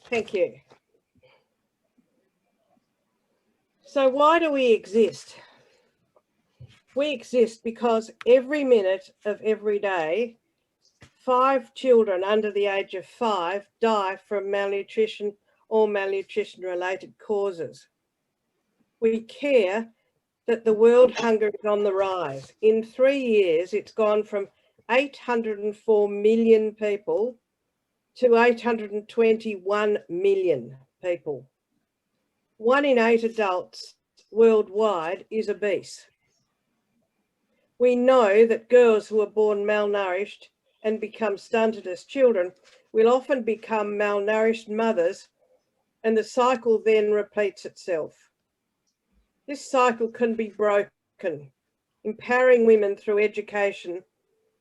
Thank you. So why do we exist? We exist because every minute of every day, 5 children under the age of 5 die from malnutrition or malnutrition-related causes. We care that the world hunger is on the rise. In 3 years, it's gone from 804 million people to 821 million people. 1 in 8 adults worldwide is obese. We know that girls who are born malnourished and become stunted as children will often become malnourished mothers, and the cycle then repeats itself. This cycle can be broken, empowering women through education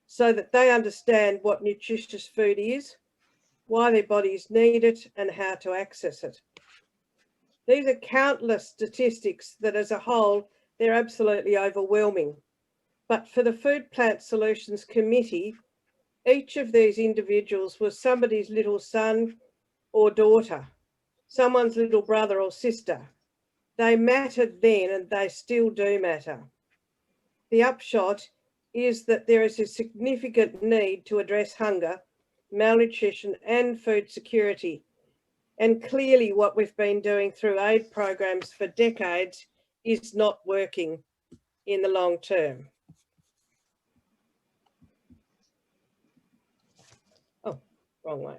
so that they understand what nutritious food is, why their bodies need it, and how to access it. These are countless statistics that as a whole, they're absolutely overwhelming. But for the Food Plant Solutions Committee, each of these individuals was somebody's little son or daughter, someone's little brother or sister. They mattered then and they still do matter. The upshot is that there is a significant need to address hunger, malnutrition and food security. And clearly what we've been doing through aid programs for decades is not working in the long term. Oh, wrong way.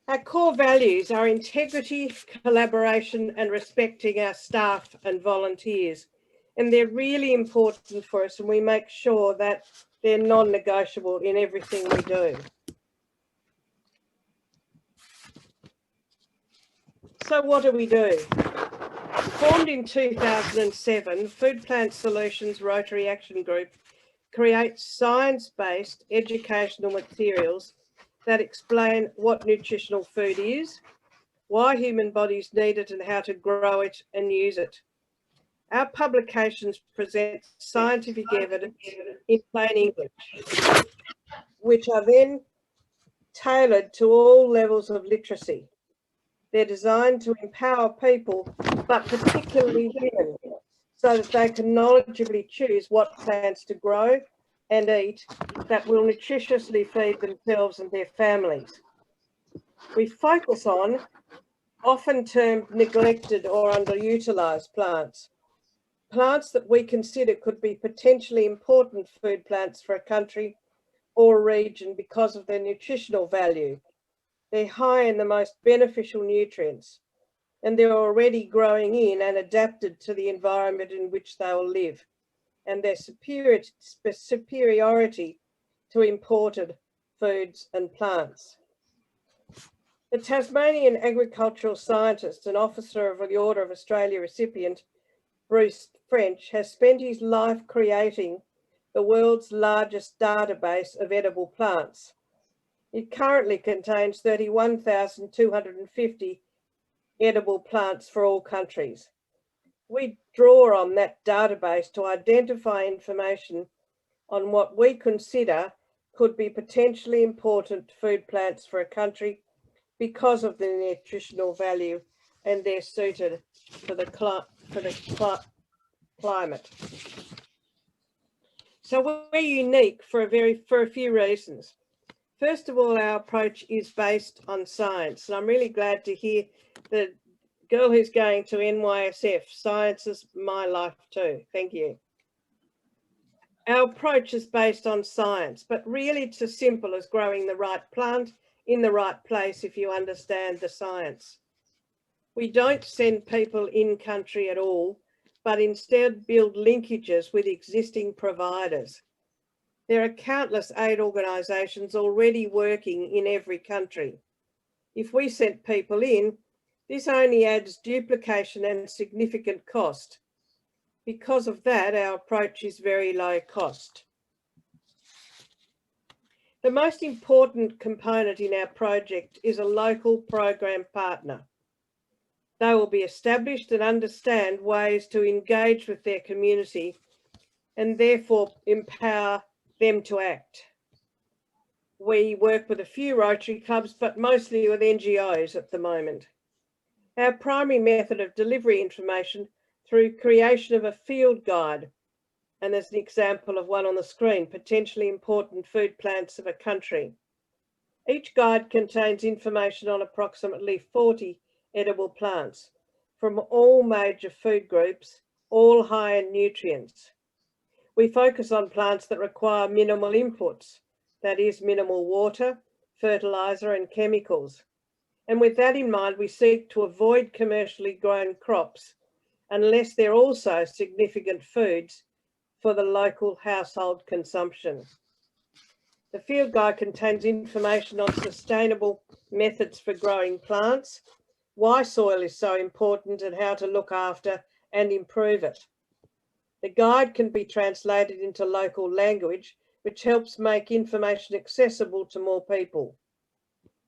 Our core values are integrity, collaboration and respecting our staff and volunteers. And they're really important for us, and we make sure that they're non-negotiable in everything we do. So what do we do? Formed in 2007, Food Plant Solutions Rotary Action Group creates science-based educational materials that explain what nutritional food is, why human bodies need it and how to grow it and use it. Our publications present scientific evidence in plain English, which are then tailored to all levels of literacy. They're designed to empower people, but particularly women, so that they can knowledgeably choose what plants to grow and eat that will nutritiously feed themselves and their families. We focus on often termed neglected or underutilised plants, plants that we consider could be potentially important food plants for a country or region because of their nutritional value. They're high in the most beneficial nutrients, and they're already growing in and adapted to the environment in which they will live, and their superiority to imported foods and plants. The Tasmanian agricultural scientist and officer of the Order of Australia recipient, Bruce French, has spent his life creating the world's largest database of edible plants. It currently contains 31,250 edible plants for all countries. We draw on that database to identify information on what we consider could be potentially important food plants for a country because of their nutritional value, and they're suited for the climate. So we're unique for a few reasons. First of all, our approach is based on science, and I'm really glad to hear the girl who's going to NYSF. Science is my life too. Thank you. Our approach is based on science, but really it's as simple as growing the right plant in the right place if you understand the science. We don't send people in country at all, but instead build linkages with existing providers. There are countless aid organisations already working in every country. If we sent people in, this only adds duplication and significant cost. Because of that, our approach is very low cost. The most important component in our project is a local program partner. They will be established and understand ways to engage with their community and therefore empower them to act. We work with a few Rotary clubs, but mostly with NGOs at the moment. Our primary method of delivery information through creation of a field guide, and there's an example of one on the screen, potentially important food plants of a country. Each guide contains information on approximately 40 edible plants from all major food groups, all high in nutrients. We focus on plants that require minimal inputs, that is minimal water, fertiliser and chemicals. And with that in mind, we seek to avoid commercially grown crops unless they're also significant foods for the local household consumption. The field guide contains information on sustainable methods for growing plants, why soil is so important and how to look after and improve it. The guide can be translated into local language, which helps make information accessible to more people.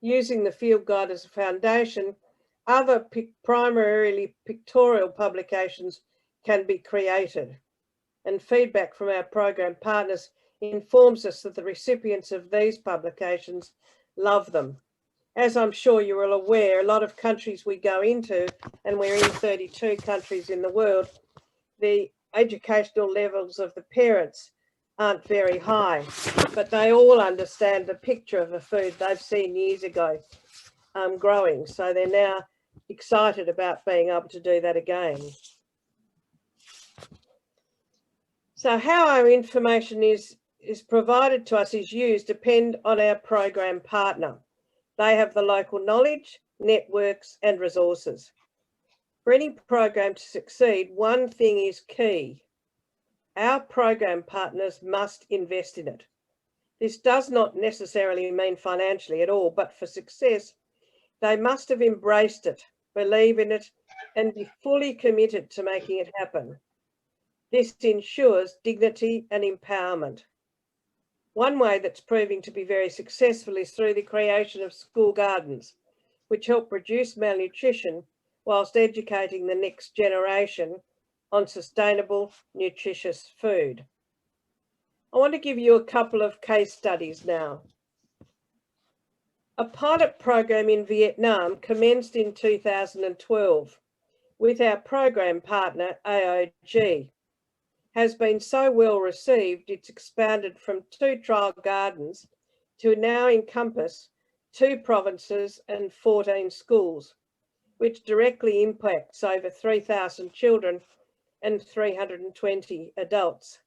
Using the field guide as a foundation, other primarily pictorial publications can be created, and feedback from our program partners informs us that the recipients of these publications love them. As I'm sure you're all aware, a lot of countries we go into, and we're in 32 countries in the world, the educational levels of the parents aren't very high, but they all understand the picture of a food they've seen years ago growing. So they're now excited about being able to do that again. So how our information is provided to us, is used, depend on our program partner. They have the local knowledge, networks and resources. For any program to succeed, one thing is key. Our program partners must invest in it. This does not necessarily mean financially at all, but for success, they must have embraced it, believe in it, and be fully committed to making it happen. This ensures dignity and empowerment. One way that's proving to be very successful is through the creation of school gardens, which help reduce malnutrition whilst educating the next generation on sustainable, nutritious food. I want to give you a couple of case studies now. A pilot program in Vietnam commenced in 2012 with our program partner AOG. Has been so well received, it's expanded from 2 trial gardens to now encompass 2 provinces and 14 schools, which directly impacts over 3,000 children and 320 adults.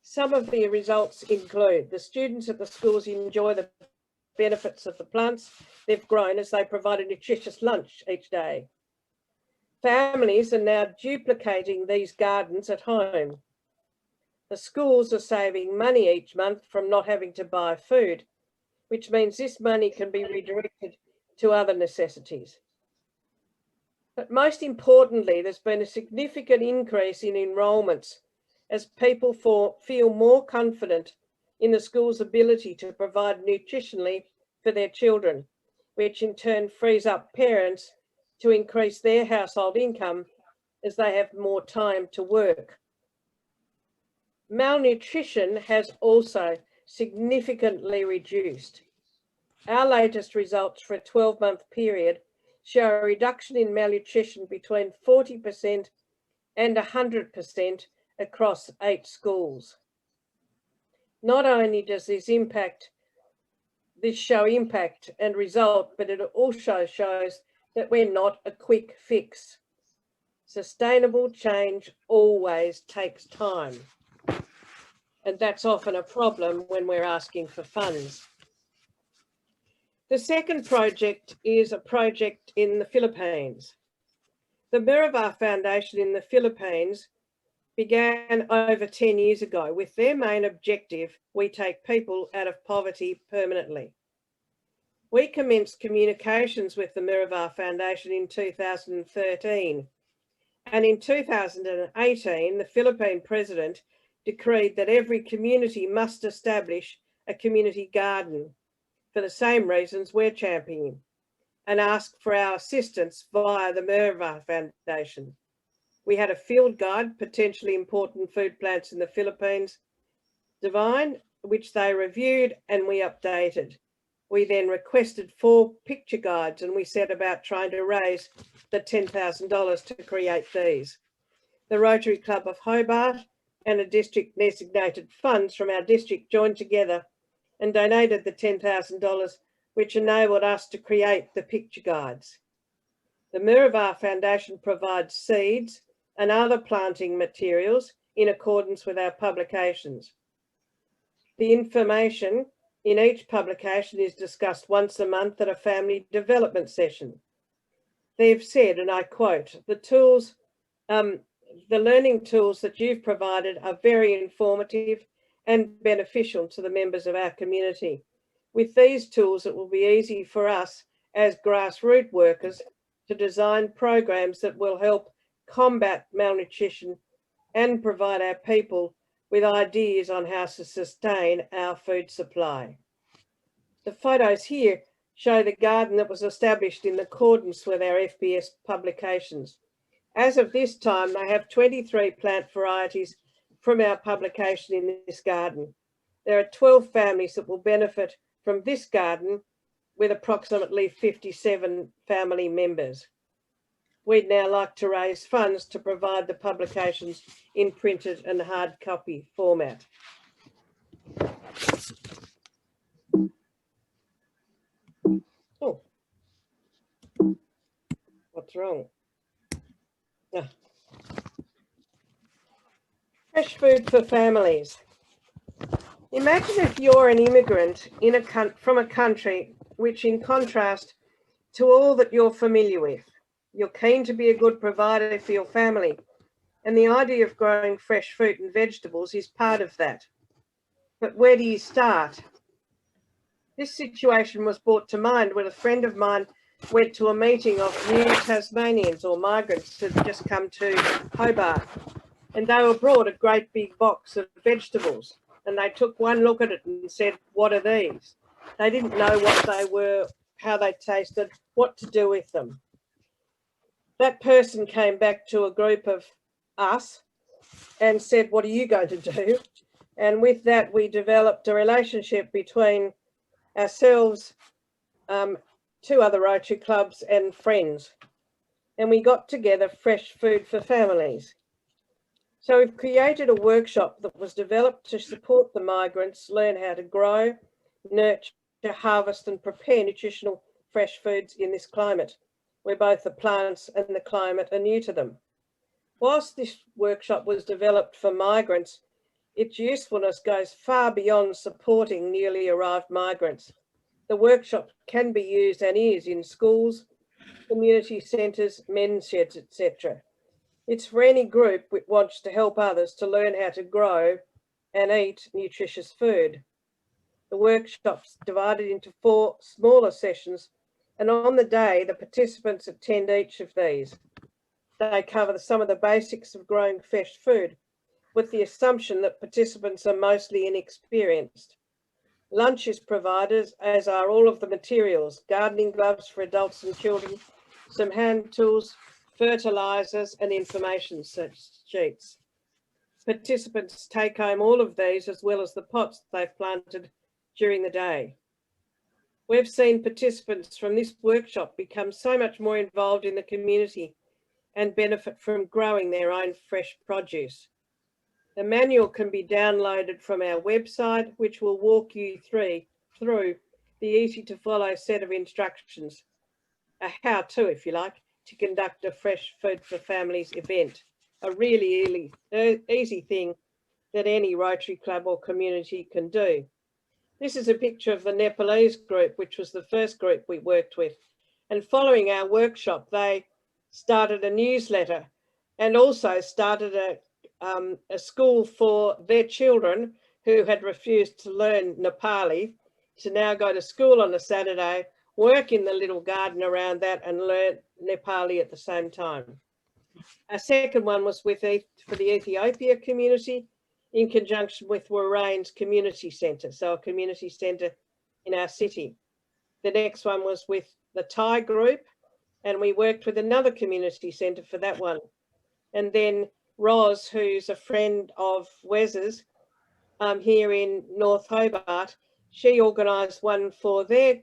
Some of the results include the students at the schools enjoy the benefits of the plants they've grown as they provide a nutritious lunch each day. Families are now duplicating these gardens at home. The schools are saving money each month from not having to buy food, which means this money can be redirected to other necessities. But most importantly, there's been a significant increase in enrolments as people feel more confident in the school's ability to provide nutritionally for their children, which in turn frees up parents to increase their household income as they have more time to work. Malnutrition has also significantly reduced. Our latest results for a 12-month period show a reduction in malnutrition between 40% and 100% across 8 schools. Not only does this show impact and result, but it also shows that we're not a quick fix. Sustainable change always takes time. And that's often a problem when we're asking for funds. The second project is a project in the Philippines. The Miravar Foundation in the Philippines began over 10 years ago with their main objective: we take people out of poverty permanently. We commenced communications with the Miravar Foundation in 2013, and in 2018, the Philippine president decreed that every community must establish a community garden for the same reasons we're championing, and ask for our assistance via the Miravar Foundation. We had a field guide, potentially important food plants in the Philippines, divine, which they reviewed and we updated. We then requested 4 picture guides and we set about trying to raise the $10,000 to create these. The Rotary Club of Hobart and a district designated funds from our district joined together and donated the $10,000, which enabled us to create the picture guides. The Miravar Foundation provides seeds and other planting materials in accordance with our publications. The information in each publication is discussed once a month at a family development session. They've said, and I quote, the learning tools that you've provided are very informative and beneficial to the members of our community. With these tools, it will be easy for us as grassroots workers to design programs that will help combat malnutrition and provide our people with ideas on how to sustain our food supply. The photos here show the garden that was established in accordance with our FBS publications. As of this time, they have 23 plant varieties from our publication in this garden. There are 12 families that will benefit from this garden with approximately 57 family members. We'd now like to raise funds to provide the publications in printed and hard copy format. Oh, what's wrong? Ah. Fresh food for families. Imagine if you're an immigrant from a country which, in contrast to all that you're familiar with, you're keen to be a good provider for your family, and the idea of growing fresh fruit and vegetables is part of that. But where do you start? This situation was brought to mind when a friend of mine went to a meeting of new Tasmanians or migrants that had just come to Hobart, and they were brought a great big box of vegetables, and they took one look at it and said, "What are these?" They didn't know what they were, how they tasted, what to do with them. That person came back to a group of us and said, "What are you going to do?" And with that, we developed a relationship between ourselves, 2 other Rotary clubs and friends. And we got together Fresh Food for Families. So we've created a workshop that was developed to support the migrants learn how to grow, nurture, harvest and prepare nutritional fresh foods in this climate, where both the plants and the climate are new to them. Whilst this workshop was developed for migrants, its usefulness goes far beyond supporting newly arrived migrants. The workshop can be used and is in schools, community centres, men's sheds, etc. It's for any group which wants to help others to learn how to grow and eat nutritious food. The workshop's divided into 4 smaller sessions, and on the day, the participants attend each of these. They cover some of the basics of growing fresh food, with the assumption that participants are mostly inexperienced. Lunch is provided, as are all of the materials: gardening gloves for adults and children, some hand tools, fertilisers and information sheets. Participants take home all of these as well as the pots they've planted during the day. We've seen participants from this workshop become so much more involved in the community and benefit from growing their own fresh produce. The manual can be downloaded from our website, which will walk you through the easy to follow set of instructions, a how-to, if you like, to conduct a Fresh Food for Families event, a really easy thing that any Rotary Club or community can do. This is a picture of the Nepalese group, which was the first group we worked with. And following our workshop, they started a newsletter and also started a school for their children who had refused to learn Nepali to now go to school on a Saturday, work in the little garden around that and learn Nepali at the same time. Our second one was for the Ethiopia community in conjunction with Warrane's community centre, so a community centre in our city. The next one was with the Thai group, and we worked with another community centre for that one. And then Roz, who's a friend of Wes's, here in North Hobart, she organised one for their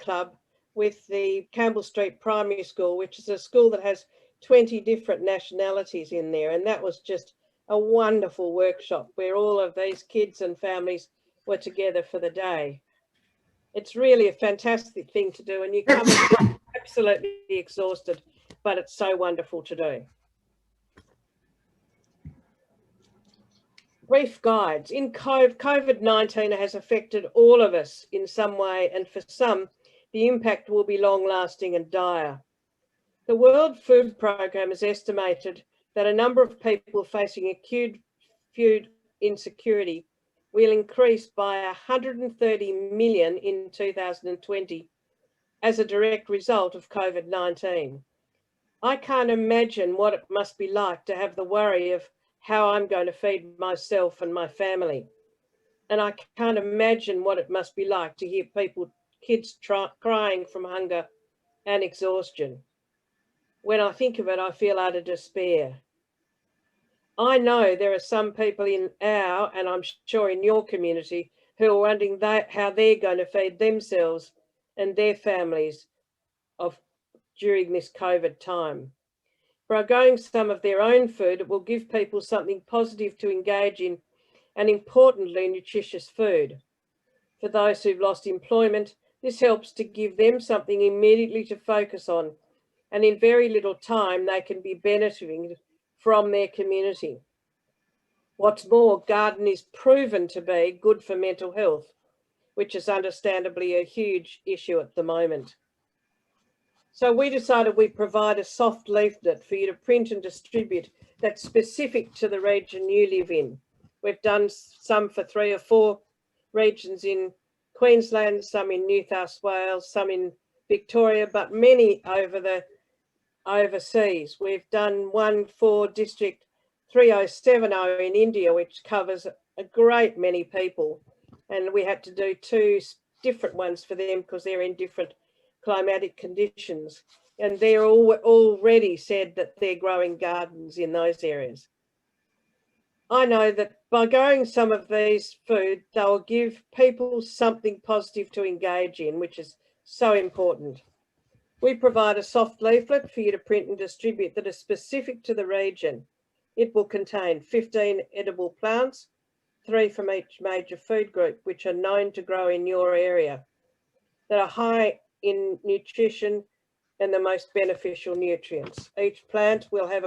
club with the Campbell Street Primary School, which is a school that has 20 different nationalities in there. And that was just a wonderful workshop where all of these kids and families were together for the day. It's really a fantastic thing to do, and you come absolutely exhausted, but it's so wonderful to do. Brief guides. In COVID-19 has affected all of us in some way, and for some, the impact will be long-lasting and dire. The World Food Programme has estimated that a number of people facing acute food insecurity will increase by 130 million in 2020 as a direct result of COVID-19. I can't imagine what it must be like to have the worry of how I'm going to feed myself and my family. And I can't imagine what it must be like to hear kids crying from hunger and exhaustion. When I think of it, I feel utter despair. I know there are some people in our, and I'm sure in your community, who are wondering how they're going to feed themselves and their families during this COVID time. Foregoing some of their own food, it will give people something positive to engage in, and importantly, nutritious food. For those who've lost employment, this helps to give them something immediately to focus on, and in very little time, they can be benefiting from their community. What's more, garden is proven to be good for mental health, which is understandably a huge issue at the moment. So we decided we'd provide a soft leaflet for you to print and distribute that's specific to the region you live in. We've done some for 3 or 4 regions in Queensland, some in New South Wales, some in Victoria, but many overseas. We've done one for District 3070 in India, which covers a great many people. And we had to do 2 different ones for them because they're in different climatic conditions. And they're already said that they're growing gardens in those areas. I know that by growing some of these food, they'll give people something positive to engage in, which is so important. We provide a soft leaflet for you to print and distribute that is specific to the region. It will contain 15 edible plants, 3 from each major food group, which are known to grow in your area, that are high in nutrition and the most beneficial nutrients. Each plant will have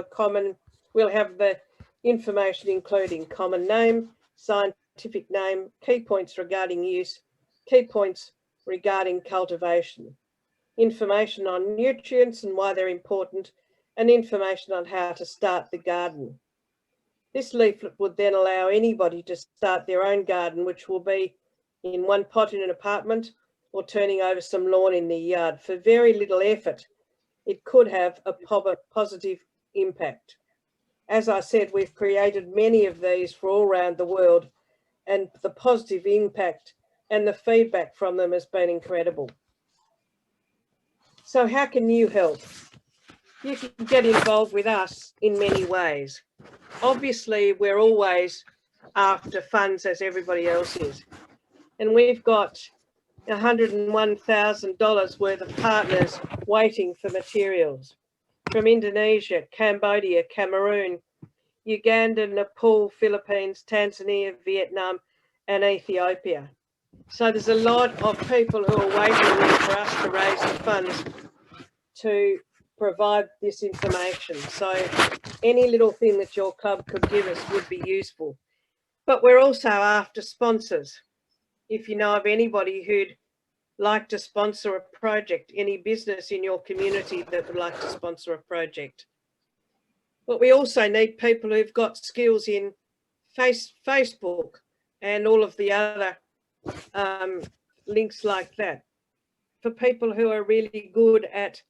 the information including common name, scientific name, key points regarding use, key points regarding cultivation, information on nutrients and why they're important, and information on how to start the garden. This leaflet would then allow anybody to start their own garden, which will be in one pot in an apartment or turning over some lawn in the yard. For very little effort, it could have a positive impact. As I said, we've created many of these for all around the world, and the positive impact and the feedback from them has been incredible. So how can you help? You can get involved with us in many ways. Obviously, we're always after funds as everybody else is. And we've got $101,000 worth of partners waiting for materials from Indonesia, Cambodia, Cameroon, Uganda, Nepal, Philippines, Tanzania, Vietnam, and Ethiopia. So there's a lot of people who are waiting for us to raise the funds to provide this information. So any little thing that your club could give us would be useful. But we're also after sponsors. If you know of anybody who'd like to sponsor a project, any business in your community that would like to sponsor a project. But we also need people who've got skills in Facebook and all of the other links like that. For people who are really good at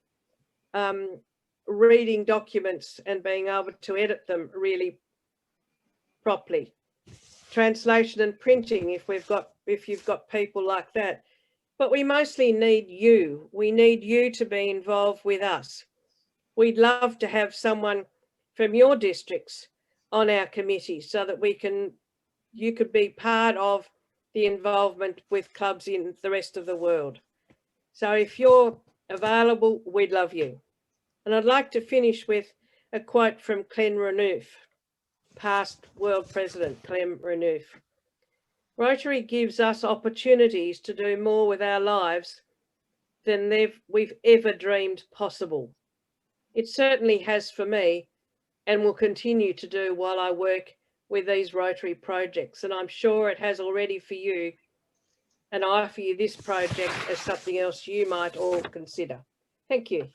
reading documents and being able to edit them really properly. Translation and printing, if you've got people like that. But we mostly need you. We need you to be involved with us. We'd love to have someone from your districts on our committee so that we can you could be part of the involvement with clubs in the rest of the world. So if you're available, we'd love you. And I'd like to finish with a quote from Clem Renouf, past world president Clem Renouf. Rotary gives us opportunities to do more with our lives than we've ever dreamed possible. It certainly has for me, and will continue to do while I work with these Rotary projects. And I'm sure it has already for you. And I offer you this project as something else you might all consider. Thank you.